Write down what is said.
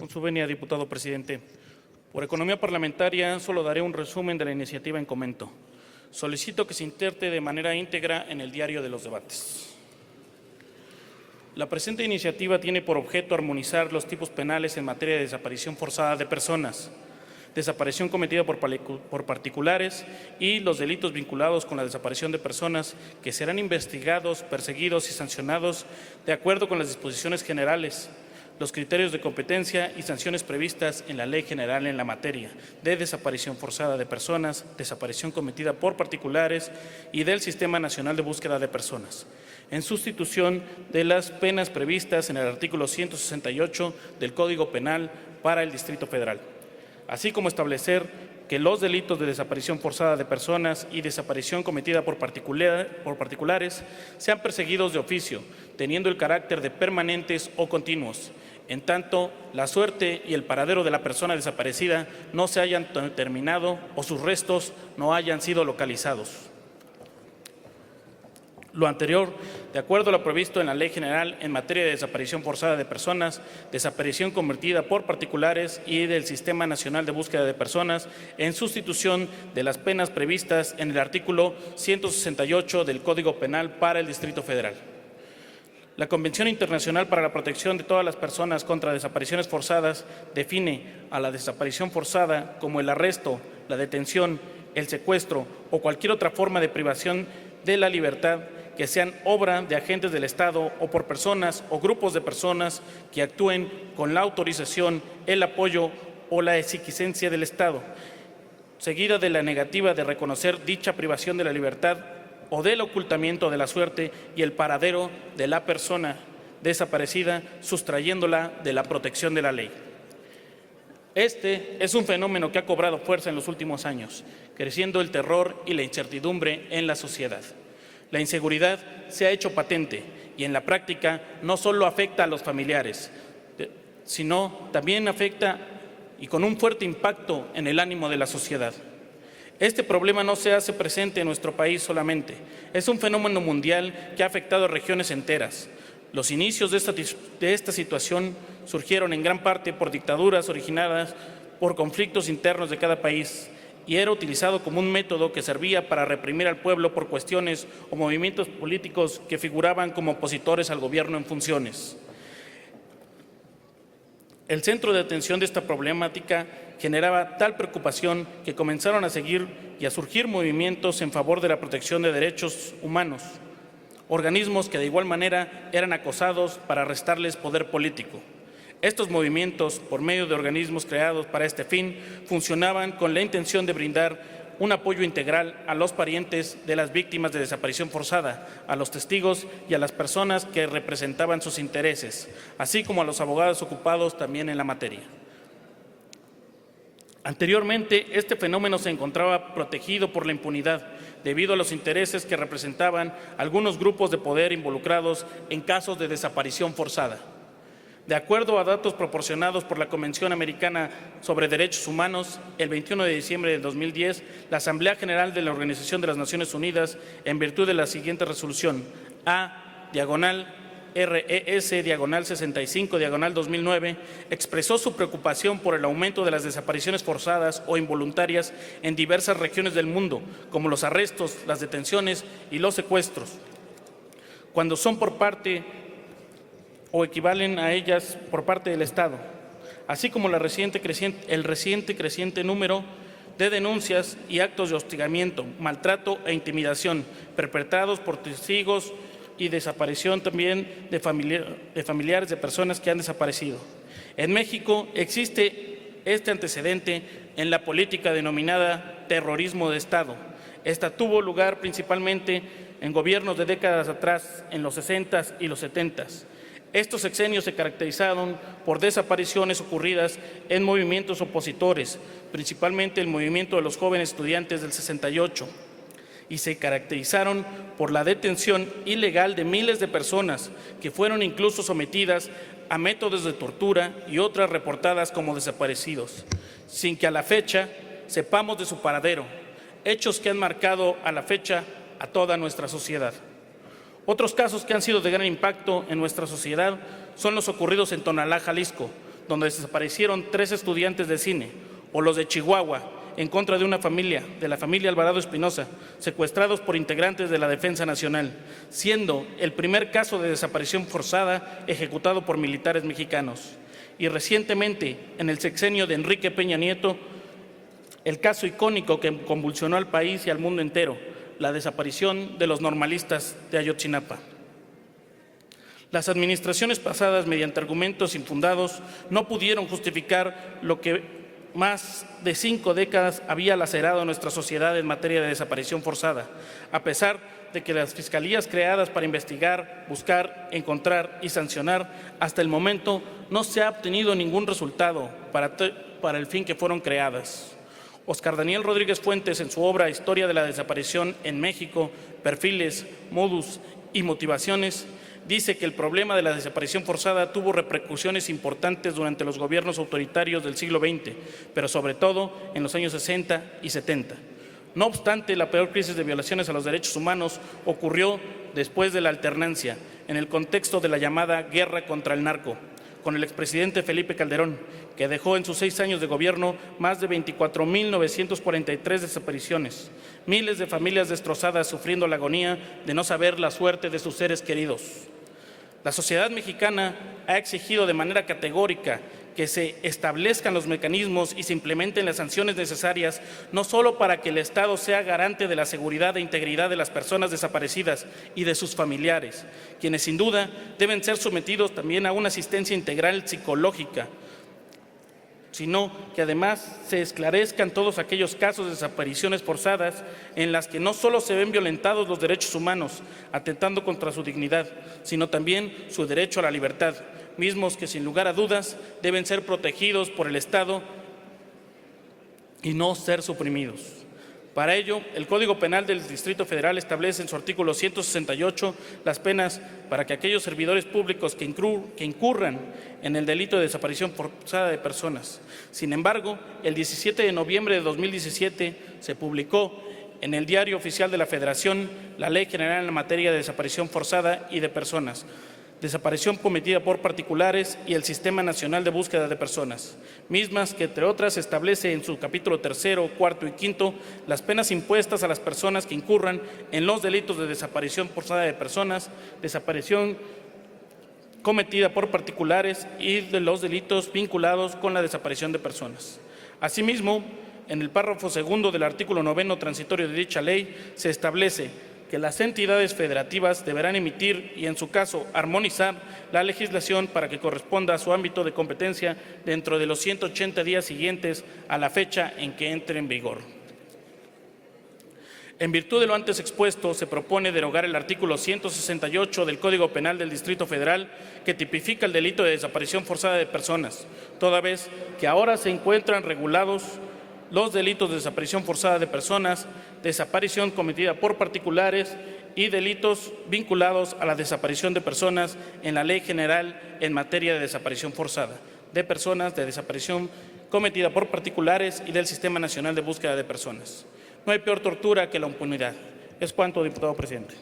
Con su venia, diputado presidente. Por economía parlamentaria, solo daré un resumen de la iniciativa en comento. Solicito que se interte de manera íntegra en el diario de los debates. La presente iniciativa tiene por objeto armonizar los tipos penales en materia de desaparición forzada de personas, desaparición cometida por particulares y los delitos vinculados con la desaparición de personas que serán investigados, perseguidos y sancionados de acuerdo con las disposiciones generales, los criterios de competencia y sanciones previstas en la Ley General en la materia de desaparición forzada de personas, desaparición cometida por particulares y del Sistema Nacional de Búsqueda de Personas, en sustitución de las penas previstas en el artículo 168 del Código Penal para el Distrito Federal, así como establecer que los delitos de desaparición forzada de personas y desaparición cometida por particulares sean perseguidos de oficio, teniendo el carácter de permanentes o continuos, en tanto la suerte y el paradero de la persona desaparecida no se hayan determinado o sus restos no hayan sido localizados. Lo anterior, de acuerdo a lo previsto en la Ley General en materia de desaparición forzada de personas, desaparición cometida por particulares y del Sistema Nacional de Búsqueda de Personas, en sustitución de las penas previstas en el artículo 168 del Código Penal para el Distrito Federal. La Convención Internacional para la Protección de todas las personas contra desapariciones forzadas define a la desaparición forzada como el arresto, la detención, el secuestro o cualquier otra forma de privación de la libertad que sean obra de agentes del Estado o por personas o grupos de personas que actúen con la autorización, el apoyo o la exigencia del Estado, seguida de la negativa de reconocer dicha privación de la libertad o del ocultamiento de la suerte y el paradero de la persona desaparecida, sustrayéndola de la protección de la ley. Este es un fenómeno que ha cobrado fuerza en los últimos años, creciendo el terror y la incertidumbre en la sociedad. La inseguridad se ha hecho patente y en la práctica no solo afecta a los familiares, sino también afecta y con un fuerte impacto en el ánimo de la sociedad. Este problema no se hace presente en nuestro país solamente, es un fenómeno mundial que ha afectado a regiones enteras. Los inicios de esta situación surgieron en gran parte por dictaduras originadas por conflictos internos de cada país y era utilizado como un método que servía para reprimir al pueblo por cuestiones o movimientos políticos que figuraban como opositores al gobierno en funciones. El centro de atención de esta problemática generaba tal preocupación que comenzaron a seguir y a surgir movimientos en favor de la protección de derechos humanos, organismos que de igual manera eran acosados para restarles poder político. Estos movimientos, por medio de organismos creados para este fin, funcionaban con la intención de brindar un apoyo integral a los parientes de las víctimas de desaparición forzada, a los testigos y a las personas que representaban sus intereses, así como a los abogados ocupados también en la materia. Anteriormente, este fenómeno se encontraba protegido por la impunidad, debido a los intereses que representaban algunos grupos de poder involucrados en casos de desaparición forzada. De acuerdo a datos proporcionados por la Convención Americana sobre Derechos Humanos, el 21 de diciembre de 2010, la Asamblea General de la Organización de las Naciones Unidas, en virtud de la siguiente resolución A/RES/65/2009, expresó su preocupación por el aumento de las desapariciones forzadas o involuntarias en diversas regiones del mundo, como los arrestos, las detenciones y los secuestros, cuando son por parte o equivalen a ellas por parte del Estado, así como el reciente creciente número de denuncias y actos de hostigamiento, maltrato e intimidación perpetrados por testigos y desaparición también de familiares de personas que han desaparecido. En México existe este antecedente en la política denominada terrorismo de Estado. Esta tuvo lugar principalmente en gobiernos de décadas atrás, en los 60s y los 70s. Estos sexenios se caracterizaron por desapariciones ocurridas en movimientos opositores, principalmente el movimiento de los jóvenes estudiantes del 68, y se caracterizaron por la detención ilegal de miles de personas que fueron incluso sometidas a métodos de tortura y otras reportadas como desaparecidos, sin que a la fecha sepamos de su paradero, hechos que han marcado a la fecha a toda nuestra sociedad. Otros casos que han sido de gran impacto en nuestra sociedad son los ocurridos en Tonalá, Jalisco, donde desaparecieron 3 estudiantes de cine, o los de Chihuahua, en contra de una familia, de la familia Alvarado Espinosa, secuestrados por integrantes de la Defensa Nacional, siendo el primer caso de desaparición forzada ejecutado por militares mexicanos. Y recientemente, en el sexenio de Enrique Peña Nieto, el caso icónico que convulsionó al país y al mundo entero, la desaparición de los normalistas de Ayotzinapa. Las administraciones pasadas, mediante argumentos infundados, no pudieron justificar lo que más de 5 décadas había lacerado nuestra sociedad en materia de desaparición forzada, a pesar de que las fiscalías creadas para investigar, buscar, encontrar y sancionar, hasta el momento no se ha obtenido ningún resultado para el fin que fueron creadas. Óscar Daniel Rodríguez Fuentes, en su obra Historia de la Desaparición en México, Perfiles, Modus y Motivaciones, dice que el problema de la desaparición forzada tuvo repercusiones importantes durante los gobiernos autoritarios del siglo XX, pero sobre todo en los años 60 y 70. No obstante, la peor crisis de violaciones a los derechos humanos ocurrió después de la alternancia, en el contexto de la llamada guerra contra el narco, con el expresidente Felipe Calderón, que dejó en sus 6 años de gobierno más de 24.943 desapariciones, miles de familias destrozadas sufriendo la agonía de no saber la suerte de sus seres queridos. La sociedad mexicana ha exigido de manera categórica que se establezcan los mecanismos y se implementen las sanciones necesarias, no solo para que el Estado sea garante de la seguridad e integridad de las personas desaparecidas y de sus familiares, quienes sin duda deben ser sometidos también a una asistencia integral psicológica, sino que además se esclarezcan todos aquellos casos de desapariciones forzadas en las que no solo se ven violentados los derechos humanos, atentando contra su dignidad, sino también su derecho a la libertad, mismos que sin lugar a dudas deben ser protegidos por el Estado y no ser suprimidos. Para ello, el Código Penal del Distrito Federal establece en su artículo 168 las penas para que aquellos servidores públicos que incurran en el delito de desaparición forzada de personas. Sin embargo, el 17 de noviembre de 2017 se publicó en el Diario Oficial de la Federación la Ley General en materia de desaparición forzada y de personas, desaparición cometida por particulares y el Sistema Nacional de Búsqueda de Personas, mismas que, entre otras, establece en su capítulo 3, 4 y 5 las penas impuestas a las personas que incurran en los delitos de desaparición forzada de personas, desaparición cometida por particulares y de los delitos vinculados con la desaparición de personas. Asimismo, en el párrafo 2 del artículo 9 transitorio de dicha ley se establece que las entidades federativas deberán emitir y, en su caso, armonizar la legislación para que corresponda a su ámbito de competencia dentro de los 180 días siguientes a la fecha en que entre en vigor. En virtud de lo antes expuesto, se propone derogar el artículo 168 del Código Penal del Distrito Federal, que tipifica el delito de desaparición forzada de personas, toda vez que ahora se encuentran regulados los delitos de desaparición forzada de personas, desaparición cometida por particulares y delitos vinculados a la desaparición de personas en la Ley General en materia de desaparición forzada de personas, de desaparición cometida por particulares y del Sistema Nacional de Búsqueda de Personas. No hay peor tortura que la impunidad. Es cuanto, diputado presidente.